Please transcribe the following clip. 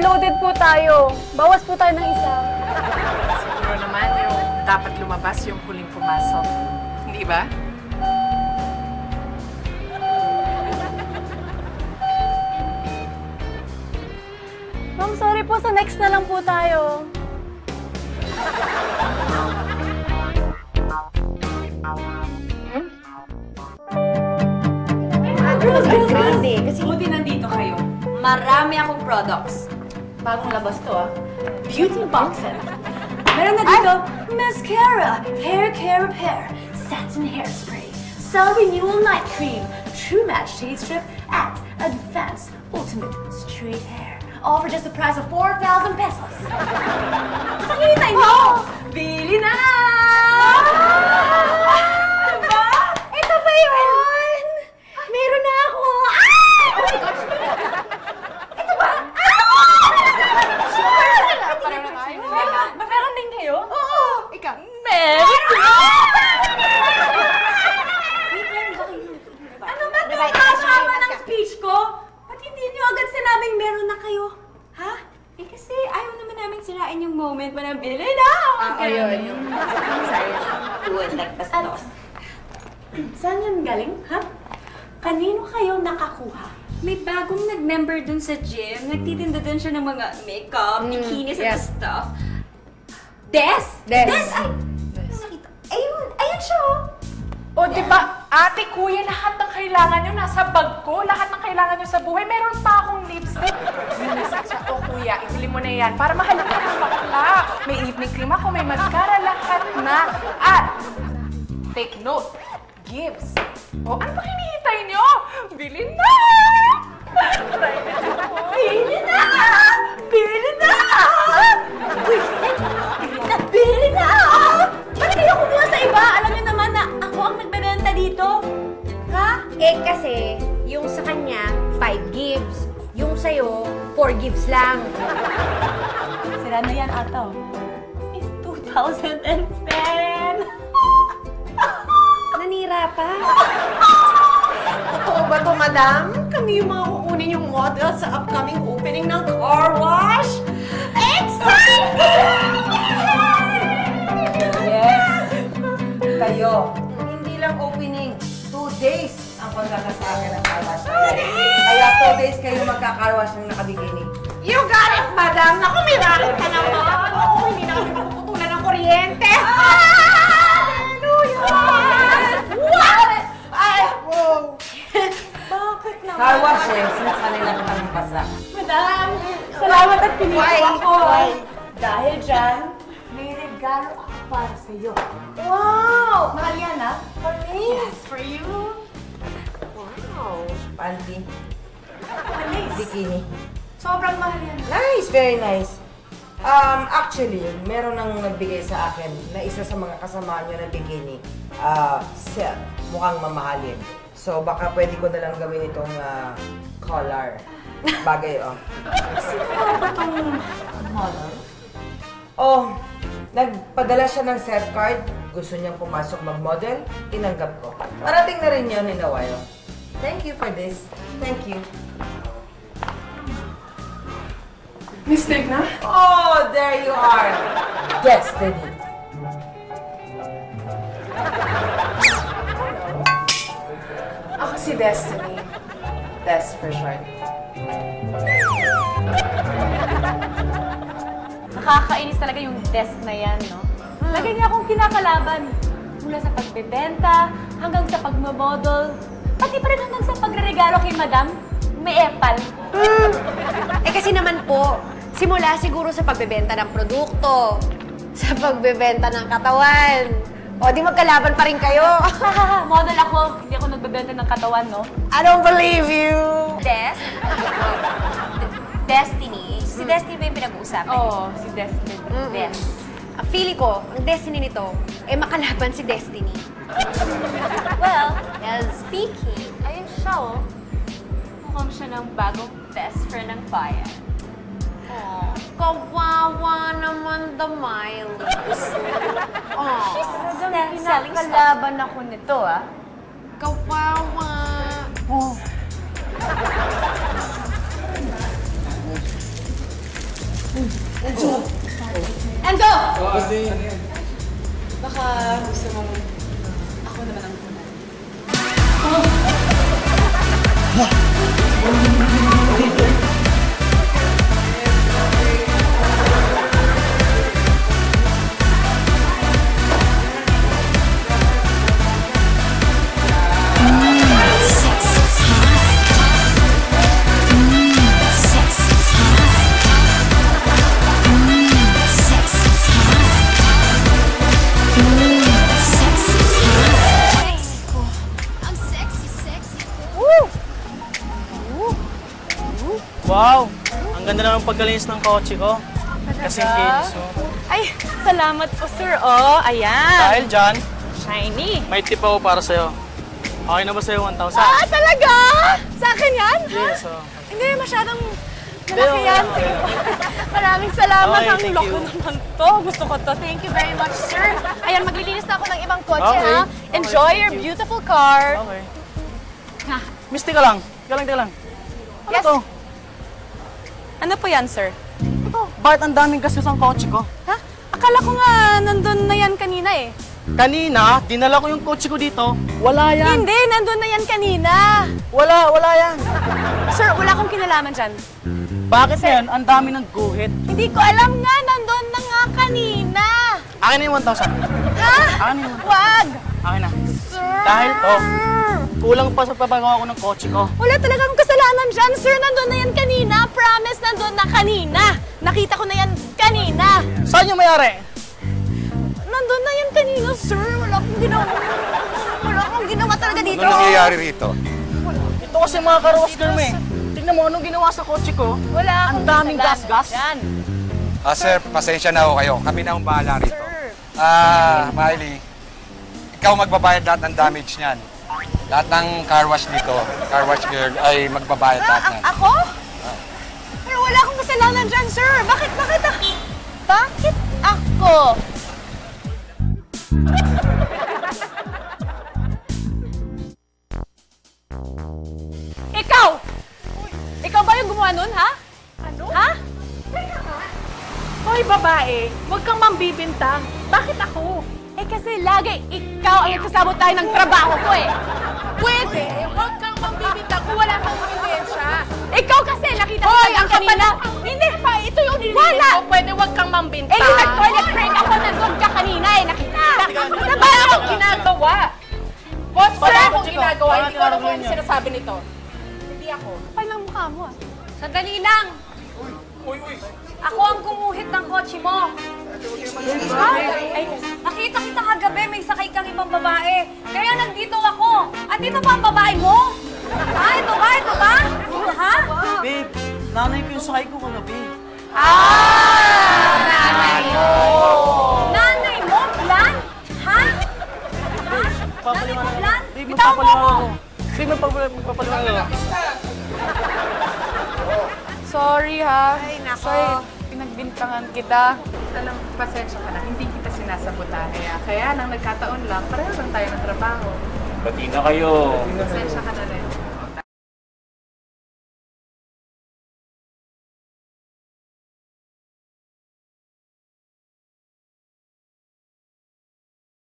overloaded po tayo. Bawas po tayo ng isa. Siguro naman yung dapat lumabas yung huling pumasok. Hindi ba? Ma'am, sorry po. Sa next na lang po tayo. Hindi, kasi buti nandito kayo. Marami akong products. Bagong labas to, Beauty boxes. Meron na dito, mascara, hair care repair, satin hairspray, cell renewal night cream, true match shade strip, at advanced ultimate straight hair. All for just the price of 4,000 pesos. Nakita niyo? Bili na! Diba? Ito ba yun? Meron na ako! Ah! Oh my gosh! Ito ba? Meron din kayo? Oo! Ikaw? Meron! Ano ba ito? Kasama ng speech ko? Ba't hindi niyo agad sinabing meron na kayo? Ha? Eh kasi ayaw naman namin sirain yung moment mo na bili na! Ayun. Sorry. Tuwan, nagpastos. Saan yan galing, ha? Kanino kayo nakakuha? May bagong nag-member dun sa gym. Nagtitinda din siya ng mga makeup, bikinis at stuff. Des! Des! Ay! Nakita. Ayun siya, O, di ba, ate, kuya, lahat ng kailangan nyo nasa bag ko. Lahat ng kailangan nyo sa buhay. Meron pa akong lipstick. Unisex o, kuya, ibili mo na yan para mahalata ng bakla. May evening cream ako, may mascara, lahat na. At, take note, Gibbs. O, ano ba hinihintay nyo? Bili na! Bili na! Bili na! Wisit! Bili na! Ba't kayo kumuha sa iba? Alam niyo naman na ako ang nagbebenta dito. Ha? Eh kasi, yung sa kanya, 5 gives. Yung sa'yo, 4 gives lang. Sira na yan ata. It's 2010! Nanira pa. Totoo ba to, madam? Kami yung mga kukunin yung model sa upcoming opening ng car wash? Exciting! Yes! Kayo, hindi lang opening, 2 days ang pagkakasama ng car wash. Kaya 2 days kayo magka-car wash ng nakabikini. You got it, madam! Naku, may racket ka naman! Oo, hindi na kami mapuputulan ng kuryente! What? Ay, wow! Bakit naman? Car wash sinasanay lang kami basa. Madam, salamat at pinili Why? ako. Why? Dahil dyan, may regalo ako para sa'yo. Wow! Mahal yan, ha? For me? Yes, for you. Wow! Panty, Alis. bikini. Sobrang mahal yan. Nice! Very nice. Actually, meron nang nagbigay sa akin na isa sa mga kasama niyo na bikini. Set. Mukhang mamahalin. So, baka pwede ko na lang gawin itong collar. Bagay, Sino ba itong model? Oh, nagpadala siya ng set card. Gusto niyang pumasok mag-model. Tinanggap ko. Parating na rin yun in a while. Thank you for this. Thank you. Mistake na? Oh, there you are. Destiny. Ako si Destiny. Des for short. Nakakainis talaga yung desk na yan, no? Lagi niya akong kinakalaban. Mula sa pagbebenta, hanggang sa pagmamodel, pati pa rin hanggang sa pagre-regalo kay Madam, may epal. Eh kasi naman po, simula siguro sa pagbebenta ng produkto, sa pagbebenta ng katawan. O di magkalaban pa rin kayo. Model ako, hindi ako nagbebenta ng katawan, no? I don't believe you. Des? Destiny? Si Destiny ba yung pinag-uusapan? Oo, si Destiny. Des. Ang feeling ko, ang destiny nito, eh makalaban si Destiny. Well, Speaking, ayun siya, oh. Mukhang siya ng bagong best friend ng bayan. Oh, kawawa naman the Miles. Oh, Kinakalaban ako nito, ah. kawawa. Oh. Baka gusto mong ako naman ang kunan. Wow! Ang ganda naman pagkalinis ng kotse ko. Kasi kinis mo. Ay, salamat po, sir. Oh, ayan. Dahil dyan, Shiny. may tip ako para sa'yo. Okay na ba sa'yo 1,000? Ah, talaga? Sa akin yan? Yes, oh. Hindi, masyadong Hindi, malaki okay, yan. okay. Maraming salamat. Okay, Ang thank loko you. naman to. Gusto ko to. Thank you very much, sir. Ayan, maglilinis na ako ng ibang kotse, Okay. ha? Enjoy your beautiful car. Okay. Miss, tika lang. Tika lang. Ano Yes. to? Ano po yan, sir? Bakit ang daming gasgas ang kotse ko? Ha? Akala ko nga nandun na yan kanina eh. Kanina, dinala ko yung kotse ko dito. Wala yan. Hindi, nandun na yan kanina. Wala yan. Sir, wala akong kinalaman dyan. Bakit yan? Ang dami ng guhit. Hindi ko alam nga, nandun na nga kanina. Akin na yung 1,000. Ha? Akin na yung 1,000. Wag! Akin na. Sir! Dahil to, kulang pa sa papagawa ko ng kotse ko. Wala talagang kasalanan dyan, sir. Nandun na yan kanina. Promise, nandun na kanina. Nakita ko na yan kanina. Saan yung mayari? Nandun na yan kanina, sir. Wala akong ginawa. Wala akong ginawa talaga dito. Ano nangyayari rito? Ito kasi mga karawas girl eh. Tingnan mo anong ginawa sa kotse ko. Wala Ang akong daming kasalanan gas-gas. dyan. Sir, pasensya na ho kayo. Kami na ang bahala rito. Miley, ikaw magbabayad lahat ng damage niyan. Lahat ng car wash dito, car wash girl, ay magbabayad lahat niyan. Ako? Pero wala akong kasalanan dyan, sir. Bakit ako? Ikaw! Ikaw ba yung gumawa nun, ha? Ano? Ha? Hoy, babae, huwag kang mambibintang. Bakit ako? Eh kasi lagi ikaw ang nagsasabot tayo ng trabaho ko eh. Pwede, huwag kang mambibintang kung wala kang ebidensya. Ikaw kasi nakita ko Hoy, lang ang kapal kanina. ng... Hindi pa, ito yung nilinis Wala. ko. Pwede huwag kang Eh mambintang. yung nag-toilet break ako, nandun ka kanina eh. Nakita. Wala akong ginagawa. Boss, wala Parang akong chika. ginagawa. Parang Hindi ko alam chika kung ano yun. sinasabi nito. Hindi ako. Kapal ng mukha mo ah. Sandali lang. Ako ang gumuhit ng kotse mo. Ay, nakita kita kagabi, may sakay kang ibang babae. Kaya nandito ako. At ito ba ang babae mo? Ha? Ito ba? Ito ba? Ha? Babe, nanay ko yung sakay ko kagabi. Nanay mo! Nanay mo? Plan? Ha? Papaliwanag Plan? ako. Babe, Bitaw mo magpapaliwanag ako. ako. Babe, magpapaliwanag ako. Sorry ha. Ay, nako. Sorry, pinagbintangan kita. Alam, pasensya ka na. Hindi kita sinasabotahe. Kaya lang nagkataon lang, pareho lang tayo ng trabaho. Bati na kayo. Pasensya ka na rin.